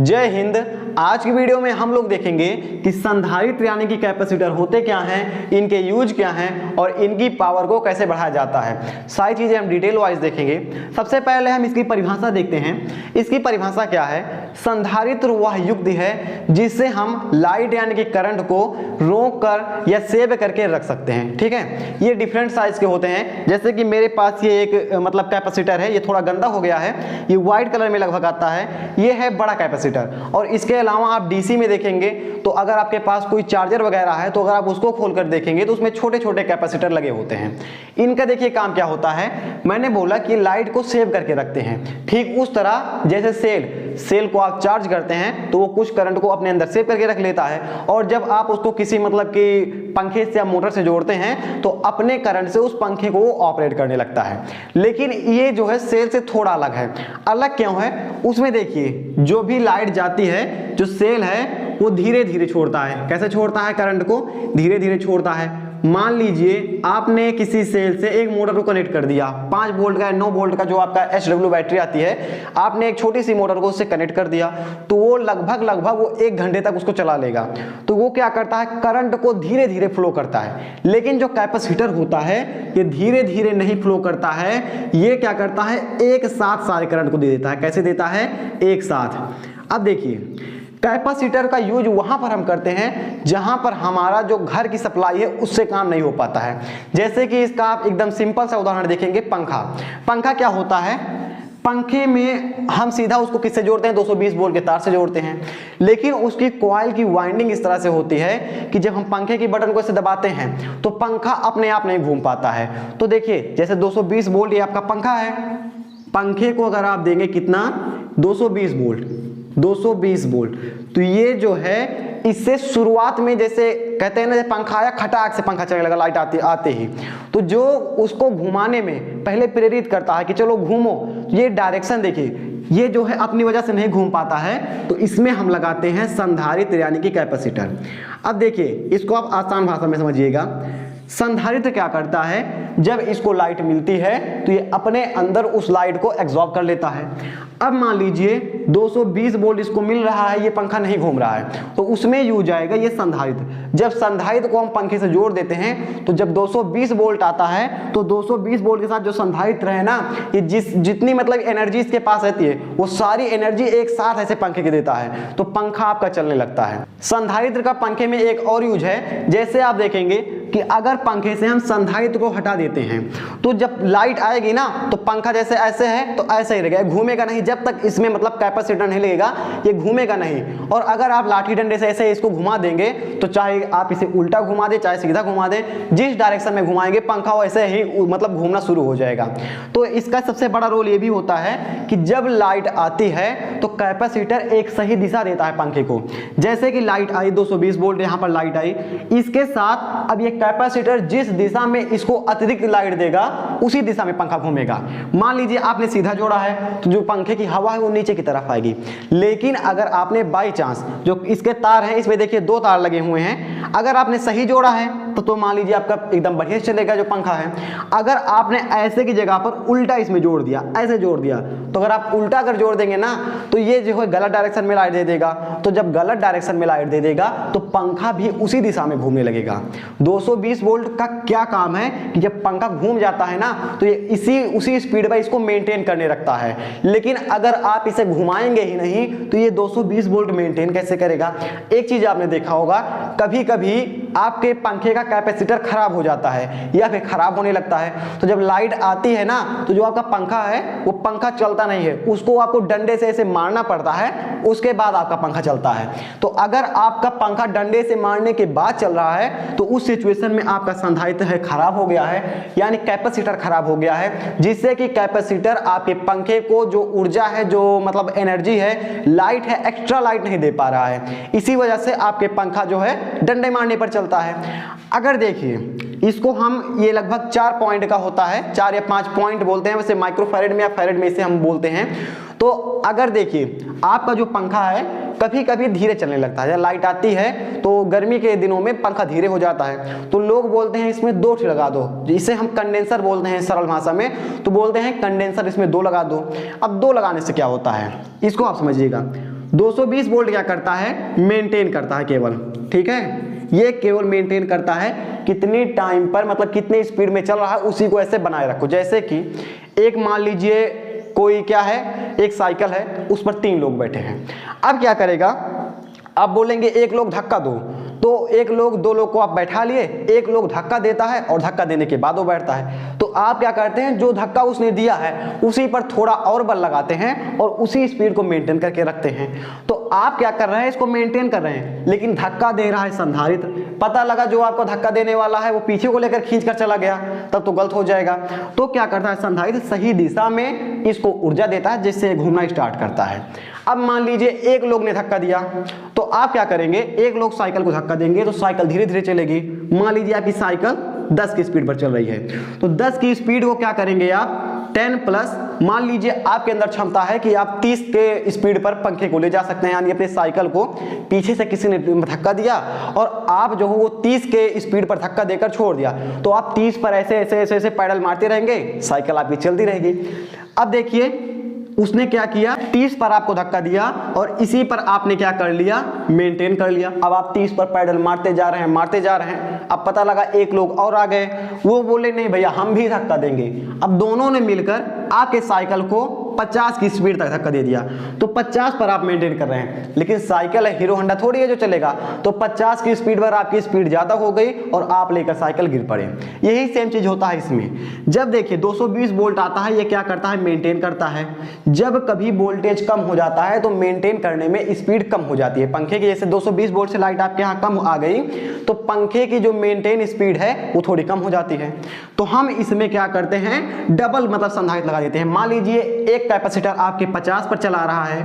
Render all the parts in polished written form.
जय हिंद। आज की वीडियो में हम लोग देखेंगे कि संधारित्र यानी कि कैपेसिटर होते क्या हैं, इनके यूज क्या हैं और इनकी पावर को कैसे बढ़ाया जाता है। सारी चीजें हम डिटेल वाइज देखेंगे। सबसे पहले हम इसकी परिभाषा देखते हैं। इसकी परिभाषा क्या है? संधारित्र वह युक्ति है जिससे हम लाइट यानी कि करंट को रोक कर या सेव करके रख सकते हैं। ठीक है, ये डिफरेंट साइज के होते हैं। जैसे कि मेरे पास ये एक मतलब कैपेसिटर है, ये थोड़ा गंदा हो गया है, ये व्हाइट कलर में लगभग आता है, ये है बड़ा कैपेसिटर। और इसके अलावा आप डीसी में देखेंगे तो अगर आपके पास कोई चार्जर वगैरह है तो अगर आप उसको खोलकर देखेंगे तो उसमें छोटे छोटे कैपेसिटर लगे होते हैं। इनका देखिए काम क्या होता है। मैंने बोला कि लाइट को सेव करके रखते हैं, ठीक उस तरह जैसे सेल को आप चार्ज करते हैं तो वो कुछ करंट को अपने अंदर सेव करके रख लेता है, और जब आप उसको किसी मतलब कि पंखे से या मोटर से जोड़ते हैं तो अपने करंट से उस पंखे को वो ऑपरेट करने लगता है। लेकिन ये जो है सेल से थोड़ा अलग है। अलग क्यों है? उसमें देखिए जो भी लाइट जाती है, जो सेल है वो धीरे धीरे छोड़ता है। कैसे छोड़ता है? करंट को धीरे धीरे छोड़ता है। मान लीजिए आपने किसी सेल से एक मोटर को कनेक्ट कर दिया, 5 वोल्ट का 9 वोल्ट का जो आपका HW बैटरी आती है, आपने एक छोटी सी मोटर को उससे कनेक्ट कर दिया तो वो लगभग वो 1 घंटे तक उसको चला लेगा। तो वो क्या करता है? करंट को धीरे धीरे फ्लो करता है। लेकिन जो कैपेसिटर होता है ये धीरे धीरे नहीं फ्लो करता है, ये क्या करता है? एक साथ सारे करंट को दे देता है। कैसे देता है? एक साथ। अब देखिए कैपेसिटर का यूज वहां पर हम करते हैं जहां पर हमारा जो घर की सप्लाई है उससे काम नहीं हो पाता है। जैसे कि इसका आप एकदम सिंपल सा उदाहरण देखेंगे, पंखा क्या होता है? पंखे में हम सीधा उसको किससे जोड़ते हैं? 220 वोल्ट के तार से जोड़ते हैं। लेकिन उसकी कॉइल की वाइंडिंग इस तरह से होती है कि जब हम पंखे की बटन को ऐसे दबाते हैं तो पंखा अपने आप नहीं घूम पाता है। तो देखिए जैसे 220 वोल्ट ये आपका पंखा है, पंखे को अगर आप देंगे कितना? 220 वोल्ट, तो ये जो है इससे शुरुआत में जैसे कहते हैं ना, पंखा आया खटाक से पंखा चलने लगा लाइट आते ही, तो जो उसको घुमाने में पहले प्रेरित करता है कि चलो घूमो, ये डायरेक्शन देखिए, ये जो है अपनी वजह से नहीं घूम पाता है, तो इसमें हम लगाते हैं संधारित्र यानी कि कैपेसिटर। अब देखिए इसको आप आसान भाषा में समझिएगा। संधारित्र क्या करता है? जब इसको लाइट मिलती है तो ये अपने अंदर उस लाइट को एब्जॉर्ब कर लेता है। अब मान लीजिए 220 वोल्ट इसको मिल रहा है, ये पंखा नहीं घूम रहा है, तो उसमें यूज आएगा ये संधारित्र। जब संधारित्र को हम पंखे से जोड़ देते हैं तो जब 220 वोल्ट आता है तो 220 वोल्ट के साथ जो संधारित्र है ना, ये जितनी मतलब एनर्जी इसके पास रहती है वो सारी एनर्जी एक साथ ऐसे पंखे के देता है, तो पंखा आपका चलने लगता है। संधारित्र का पंखे में एक और यूज है। जैसे आप देखेंगे कि अगर पंखे से हम संधारित्र को हटा देते हैं तो जब लाइट आएगी ना तो पंखा जैसे ऐसे है तो ऐसे ही रहेगा, घूमेगा नहीं जब तक इसमें मतलब कैपेसिटर नहीं लगेगा, ये घूमेगा नहीं। और अगर आप लाठी डंडे से ऐसे इसको घुमा देंगे तो चाहे आप इसे उल्टा घुमा दे चाहे सीधा घुमा दे, जिस डायरेक्शन में घुमाएंगे पंखा वैसे ही मतलब घूमना शुरू हो जाएगा। तो इसका सबसे बड़ा रोल ये भी होता है कि जब लाइट आती है तो कैपेसिटर एक सही दिशा देता है पंखे को। जैसे कि लाइट आई 220 वोल्ट, यहाँ पर लाइट आई, इसके साथ अब ये कैपेसिटर जिस दिशा में इसको अतिरिक्त लाइट देगा उसी दिशा में पंखा घूमेगा। मान लीजिए आपने सीधा जोड़ा है तो जो पंखे की हवा है वो नीचे की तरफ आएगी। लेकिन अगर आपने बाई चांस, जो इसके तार हैं इसमें देखिए 2 तार लगे हुए हैं, अगर आपने सही जोड़ा है तो मान लीजिए आपका एकदम बढ़िया से चलेगा जो पंखा है। अगर आपने ऐसे की जगह पर उल्टा इसमें जोड़ दिया, ऐसे जोड़ दिया, तो अगर आप उल्टा अगर जोड़ देंगे ना तो ये जो है गलत डायरेक्शन में लाइट दे देगा। तो जब गलत डायरेक्शन में लाइट दे देगा तो पंखा भी उसी दिशा में घूमने लगेगा। 220 वोल्ट का क्या काम है कि जब पंखा घूम जाता है ना तो ये उसी स्पीड पर इसको मेंटेन करने रखता है। लेकिन अगर आप इसे घुमाएंगे ही नहीं तो ये 220 वोल्ट मेंटेन कैसे करेगा? एक चीज आपने देखा होगा, कभी कभी आपके पंखे का कैपेसिटर खराब हो जाता है या फिर खराब होने लगता है, तो जब लाइट आती है ना तो जो आपका पंखा है वो पंखा चलता नहीं है, उसको आपको डंडे से ऐसे मारना पड़ता है, उसके बाद आपका पंखा चलता है। तो अगर आपका पंखा डंडे से मारने के बाद चल रहा है तो उस सिचुएशन में आपका संधारित्र है खराब हो गया है, यानी कैपेसिटर खराब हो गया है, जिससे कि कैपेसिटर आपके पंखे को जो ऊर्जा है, जो मतलब एनर्जी है, लाइट है, एक्स्ट्रा लाइट नहीं दे पा रहा है। इसी वजह से आपके पंखा जो है डंडे मारने पर चलता है। अगर देखिए इसको हम, ये लगभग 4 पॉइंट का होता है, 4 या 5 पॉइंट बोलते हैं, वैसे माइक्रोफैरेड में या फैरेड में इसे हम बोलते हैं। तो अगर देखिए आपका जो पंखा है कभी कभी धीरे चलने लगता है, जब लाइट आती है तो गर्मी के दिनों में पंखा धीरे हो जाता है, तो लोग बोलते हैं इसमें 2 लगा दो, इसे हम कंडेंसर बोलते हैं सरल भाषा में, तो बोलते हैं कंडेंसर इसमें 2 लगा दो। अब 2 लगाने से क्या होता है इसको आप समझिएगा। 220 वोल्ट क्या करता है, मेंटेन करता है केवल, ठीक है, ये केवल मेंटेन करता है कितनी टाइम पर, मतलब कितने स्पीड में चल रहा है उसी को ऐसे बनाए रखो। जैसे कि एक मान लीजिए कोई क्या है, एक साइकिल है, उस पर 3 लोग बैठे हैं। अब क्या करेगा, अब बोलेंगे एक लोग धक्का दो, तो एक लोग 2 लोग को आप बैठा लिए, एक लोग धक्का देता है और धक्का देने के बाद वो बैठता है। तो आप क्या करते हैं, जो धक्का उसने दिया है उसी पर थोड़ा और बल लगाते हैं और उसी स्पीड को मेंटेन करके रखते हैं। तो आप क्या कर रहे हैं, इसको मेंटेन कर रहे हैं, लेकिन धक्का दे रहा है संधारित्र। पता लगा जो आपको धक्का देने वाला है वो पीछे को लेकर खींच कर चला गया, तब तो गलत हो जाएगा। तो क्या करता है संधारित्र, सही दिशा में इसको ऊर्जा देता है जिससे घूमना स्टार्ट करता है। अब मान लीजिए एक लोग ने धक्का दिया, तो आप क्या करेंगे, एक लोग साइकिल को धक्का देंगे तो साइकिल धीरे धीरे चलेगी। मान लीजिए आपकी साइकिल 10 की स्पीड पर चल रही है, तो 10 की स्पीड को क्या करेंगे आप, 10 प्लस, मान लीजिए आपके अंदर क्षमता है कि आप 30 के स्पीड पर पंखे को ले जा सकते हैं, यानी अपने साइकिल को पीछे से किसी ने धक्का दिया और आप जो हो वो 30 के स्पीड पर धक्का देकर छोड़ दिया, तो आप 30 पर ऐसे ऐसे ऐसे ऐसे पैडल मारते रहेंगे, साइकिल आपकी चलती रहेगी। अब देखिए उसने क्या किया, 30 पर आपको धक्का दिया और इसी पर आपने क्या कर लिया, मेंटेन कर लिया। अब आप 30 पर पैडल मारते जा रहे हैं, मारते जा रहे हैं। अब पता लगा एक लोग और आ गए, वो बोले नहीं भैया हम भी धक्का देंगे। अब दोनों ने मिलकर आपके साइकिल को 50 की स्पीड तक धक्का दे दिया, तो 50 पर आप मेंटेन कर रहे हैं, लेकिन साइकिल है, हीरो होंडा थोड़ी है जो चलेगा, तो 50 की स्पीड पर आपकी स्पीड ज्यादा हो गई और आप लेकर साइकिल गिर पड़े। यही सेम चीज होता है इसमें। जब देखिए 220 वोल्ट आता है, ये क्या करता है, मेंटेन करता है। जब कभी वोल्टेज कम हो जाता है तो मेंटेन करने में स्पीड कम हो जाती है पंखे की। जैसे 220 वोल्ट से लाइट आपके यहाँ कम आ गई तो पंखे की जो मेंटेन स्पीड है वो थोड़ी कम हो जाती है। तो हम इसमें क्या करते हैं, डबल मतलब संधारित्र लगा देते हैं। मान लीजिए एक कैपेसिटर आपके 50 पर चला रहा है,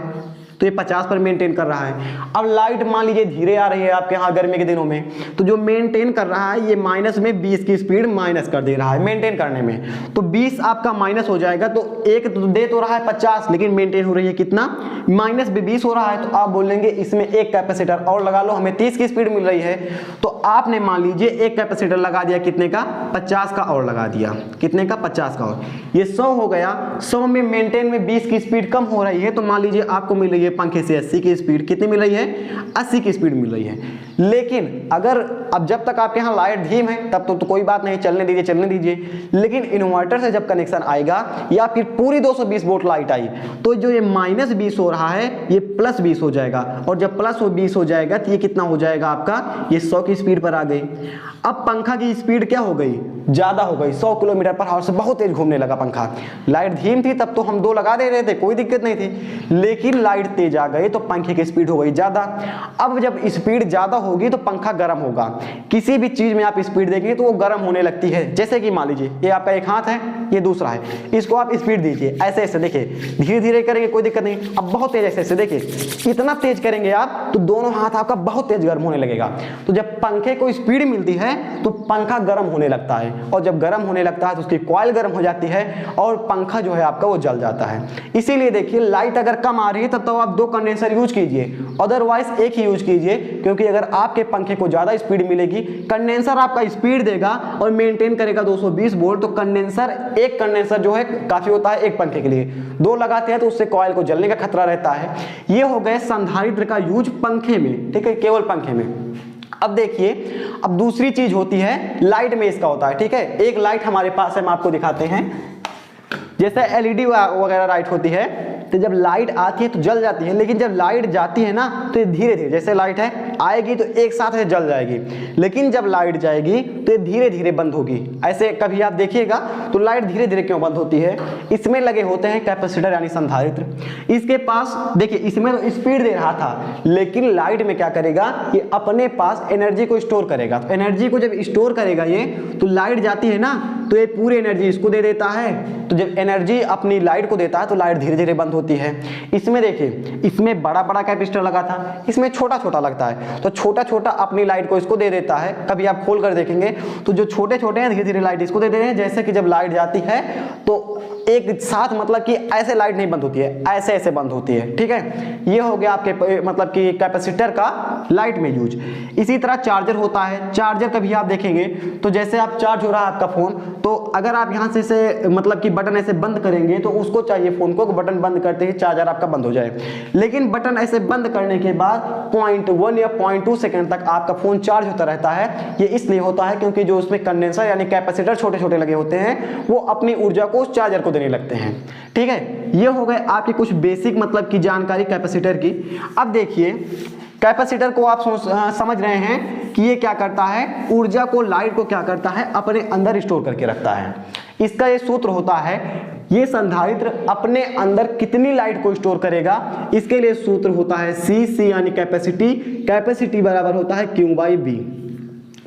तो ये 50 पर मेंटेन कर रहा है। अब लाइट मान लीजिए धीरे आ रही है आपके यहाँ गर्मी के दिनों में, तो जो मेंटेन कर रहा है ये माइनस में 20 की स्पीड माइनस कर दे रहा है मेंटेन करने में, तो 20 आपका माइनस हो जाएगा। तो एक तो दे तो रहा है 50, लेकिन मेंटेन हो रही है कितना, माइनस भी 20 हो रहा है। तो आप बोलेंगे इसमें एक कैपेसिटर और लगा लो, हमें 30 की स्पीड मिल रही है। तो आपने मान लीजिए एक कैपेसिटर लगा दिया, कितने का, 50 का और लगा दिया, कितने का, 50 का और, ये 100 हो गया। 100 में मेंटेन में 20 की स्पीड कम हो रही है, तो मान लीजिए आपको मिल रही है पंखे से 80 की स्पीड, कितनी मिल रही है, 80 की स्पीड मिल रही है। लेकिन अगर अब जब तक आपके यहाँ लाइट धीम है तब तो कोई बात नहीं, चलने दीजिए चलने दीजिए। लेकिन इन्वर्टर से जब कनेक्शन आएगा या फिर पूरी 220 वोल्ट लाइट आई, तो जो ये माइनस 20 हो रहा है ये प्लस 20 हो जाएगा, और जब प्लस 20 हो जाएगा तो ये कितना हो जाएगा आपका, ये 100 की स्पीड पर आ गई। अब पंखा की स्पीड क्या हो गई, ज्यादा हो गई, 100 किलोमीटर पर आवर से बहुत तेज घूमने लगा पंखा। लाइट धीम थी तब तो हम 2 लगा दे रहे थे, कोई दिक्कत नहीं थी, लेकिन लाइट तेज आ गई तो पंखे की स्पीड हो गई ज्यादा। अब जब स्पीड ज्यादा होगी तो पंखा गर्म होगा। किसी भी चीज में आप स्पीड देखेंगे तो वो गर्म होने लगती है। जैसे कि मान लीजिए ये आपका एक हाथ है, ये दूसरा है, इसको आप स्पीड दीजिए ऐसे ऐसे, देखिए धीरे धीरे करेंगे कोई दिक्कत नहीं, अब बहुत तेज ऐसे ऐसे, देखिए इतना तेज करेंगे आप तो दोनों हाथ आपका बहुत तेज गर्म होने लगेगा। तो जब पंखे को स्पीड मिलती है तो पंखा गर्म होने लगता है, और जब गर्म होने लगता है तो उसकी कॉइल गर्म हो जाती है और पंखा जो है आपका वो जल जाता है। इसीलिए देखिए लाइट अगर कम आ रही है तब तो आप 2 कंडेंसर यूज कीजिए, अदरवाइज एक ही यूज कीजिए, क्योंकि अगर आपके पंखे को ज्यादा स्पीड मिलेगी, कंडेंसर आपका स्पीड देगा और मेंटेन करेगा 220 वोल्ट, तो कंडेंसर, एक कंडेंसर जो है काफी होता है एक पंखे के लिए। 2 लगाते हैं तो उससे कॉइल को जलने का खतरा रहता है। ये हो गए संधारित्र का यूज पंखे में, ठीक है, केवल पंखे में। अब देखिए अब दूसरी चीज होती है लाइट में इसका होता है, ठीक है। एक लाइट हमारे पास है, हम आपको दिखाते हैं। जैसे एलईडी वगैरह लाइट होती है तो जब लाइट आती है तो जल जाती है, लेकिन जब लाइट जाती है ना तो ये धीरे धीरे, जैसे लाइट है आएगी तो एक साथ है जल जाएगी, लेकिन जब लाइट जाएगी तो ये धीरे धीरे बंद होगी। ऐसे कभी आप देखिएगा तो लाइट धीरे धीरे क्यों बंद होती है, इसमें लगे होते हैं कैपेसिटर यानी संधारित्र। इसके पास देखिए इसमें तो स्पीड दे रहा था, लेकिन लाइट में क्या करेगा, ये अपने पास एनर्जी को स्टोर करेगा। तो एनर्जी को जब स्टोर करेगा ये, तो लाइट जाती है ना तो ये पूरी एनर्जी इसको दे देता है। तो जब एनर्जी अपनी लाइट को देता है तो लाइट धीरे धीरे बंद होती है। इसमें देखिए इसमें बड़ा बड़ा कैपेसिटर लगा था, इसमें छोटा छोटा लगता है, तो छोटा छोटा अपनी लाइट को इसको दे देता है। कभी आप खोल कर देखेंगे तो जो छोटे छोटे हैं धीरे धीरे लाइट इसको दे देते हैं। जैसे कि जब लाइट जाती है तो एक साथ मतलब कि ऐसे लाइट नहीं बंद होती है, ऐसे ऐसे बंद होती है। ठीक है, ये हो गया आपके मतलब कि कैपेसिटर का लाइट में यूज। इसी तरह चार्जर होता है। चार्जर कभी आप देखेंगे तो जैसे आप चार्ज हो रहा है आपका फोन, तो अगर आप यहाँ से मतलब कि बटन ऐसे बंद करेंगे तो उसको चाहिए फोन को बटन बंद करते ही चार्जर आपका बंद हो जाए, लेकिन बटन ऐसे बंद करने के बाद 0.1 या 0.2 सेकंड तक आपका फोन चार्ज होता रहता है। ये इसलिए होता है क्योंकि जो उसमें कंडेंसर यानी कैपेसिटर छोटे छोटे लगे होते हैं वो अपनी ऊर्जा को उस चार्जर को देने लगते हैं। ठीक है, ये हो गए आपके कुछ बेसिक मतलब की जानकारी कैपेसिटर की। अब देखिए कैपेसिटर को आप समझ रहे हैं कि ये क्या करता है, ऊर्जा को, लाइट को क्या करता है, अपने अंदर स्टोर करके रखता है। इसका ये सूत्र होता है, ये संधारित्र अपने अंदर कितनी लाइट को स्टोर करेगा, इसके लिए सूत्र होता है सी यानी कैपेसिटी। कैपेसिटी बराबर होता है Q बाई बी।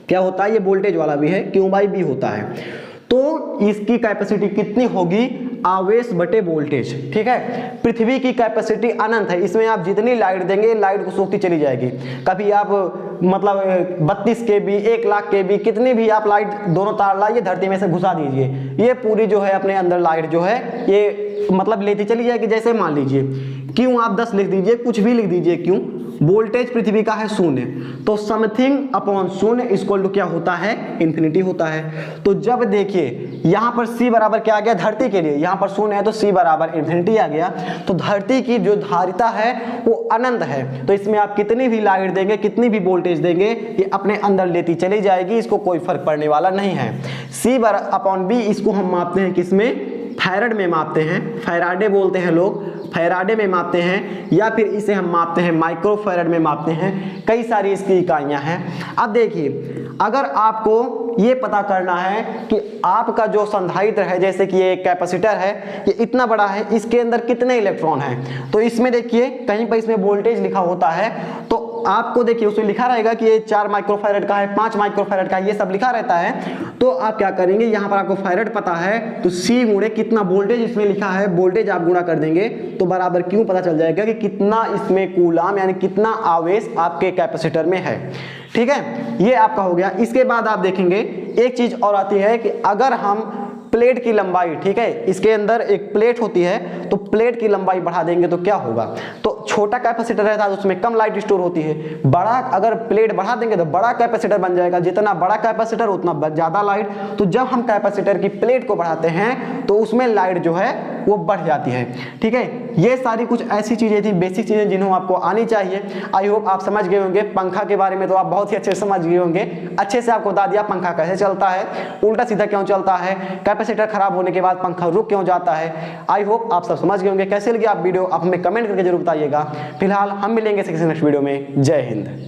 क्या होता है, ये वोल्टेज वाला भी है, Q बाई बी होता है। तो इसकी कैपेसिटी कितनी होगी, आवेश बटे वोल्टेज। ठीक है, पृथ्वी की कैपेसिटी अनंत है, इसमें आप जितनी लाइट देंगे लाइट को सोखती चली जाएगी। कभी आप मतलब 32 kB 1 लाख kB कितनी भी आप लाइट दोनों तार लाइए धरती में से घुसा दीजिए, ये पूरी जो है अपने अंदर लाइट जो है ये मतलब लेती चली जाएगी। जैसे मान लीजिए क्यों आप 10 लिख दीजिए, कुछ भी लिख दीजिए, क्यों वोल्टेज पृथ्वी का है 0, तो समथिंग अपॉन 0 इक्वल टू क्या होता है, इन्फिनिटी होता है। तो जब देखिए यहाँ पर C बराबर क्या आ गया, धरती के लिए यहाँ पर 0 है तो C बराबर इन्फिनिटी आ गया। तो धरती की जो धारिता है वो अनंत है, तो इसमें आप कितनी भी लाइट देंगे, कितनी भी वोल्टेज देंगे, ये अपने अंदर लेती चली जाएगी, इसको कोई फर्क पड़ने वाला नहीं है। C अपॉन B इसको हम मापते हैं किसमें, फैराड में मापते हैं, फैराडे बोलते हैं लोग, फैराडे में मापते हैं, या फिर इसे हम मापते हैं माइक्रो फैराड में मापते हैं। कई सारी इसकी इकाइयां हैं। अब देखिए अगर आपको ये पता करना है कि आपका जो संधारित्र है, जैसे कि ये कैपेसिटर है, ये इतना बड़ा है, इसके अंदर कितने इलेक्ट्रॉन हैं, तो इसमें देखिए कहीं पर इसमें वोल्टेज लिखा होता है, तो आपको देखिए उसमें लिखा रहेगा कि ये 4 माइक्रोफैरड का है, 5 माइक्रोफैरड का है, ये सब लिखा रहता है। तो आप क्या करेंगे, यहाँ पर आपको फैरड पता है तो C गुणे कितना वोल्टेज इसमें लिखा है, वोल्टेज आप गुणा कर देंगे तो बराबर क्यों पता चल जाएगा कि कितना इसमें कूलाम यानी कितना आवेश आपके कैपेसिटर में है। ठीक है, ये आपका हो गया। इसके बाद आप देखेंगे एक चीज और आती है कि अगर हम प्लेट की लंबाई, ठीक है, इसके अंदर एक प्लेट होती है, तो प्लेट की लंबाई बढ़ा देंगे तो क्या होगा, तो छोटा कैपेसिटर रहता है तो उसमें कम लाइट स्टोर होती है, बड़ा अगर प्लेट बढ़ा देंगे तो बड़ा कैपेसिटर बन जाएगा, जितना बड़ा कैपेसिटर उतना ज्यादा लाइट। तो जब हम कैपेसिटर की प्लेट को बढ़ाते हैं तो उसमें लाइट जो है वो बढ़ जाती है। ठीक है, ये सारी कुछ ऐसी चीजें थी, बेसिक चीजें जिन्हों आपको आनी चाहिए। आई होप आप समझ गए होंगे। पंखा के बारे में तो आप बहुत ही अच्छे से समझ गए होंगे, अच्छे से आपको बता दिया पंखा कैसे चलता है, उल्टा सीधा क्यों चलता है, कैपेसिटर खराब होने के बाद पंखा रुक क्यों जाता है। आई होप आप सब समझ गए होंगे। कैसे लगी आप वीडियो आप हमें कमेंट करके जरूर बताइएगा। फिलहाल हम मिलेंगे किसी नेक्स्ट वीडियो में। जय हिंद।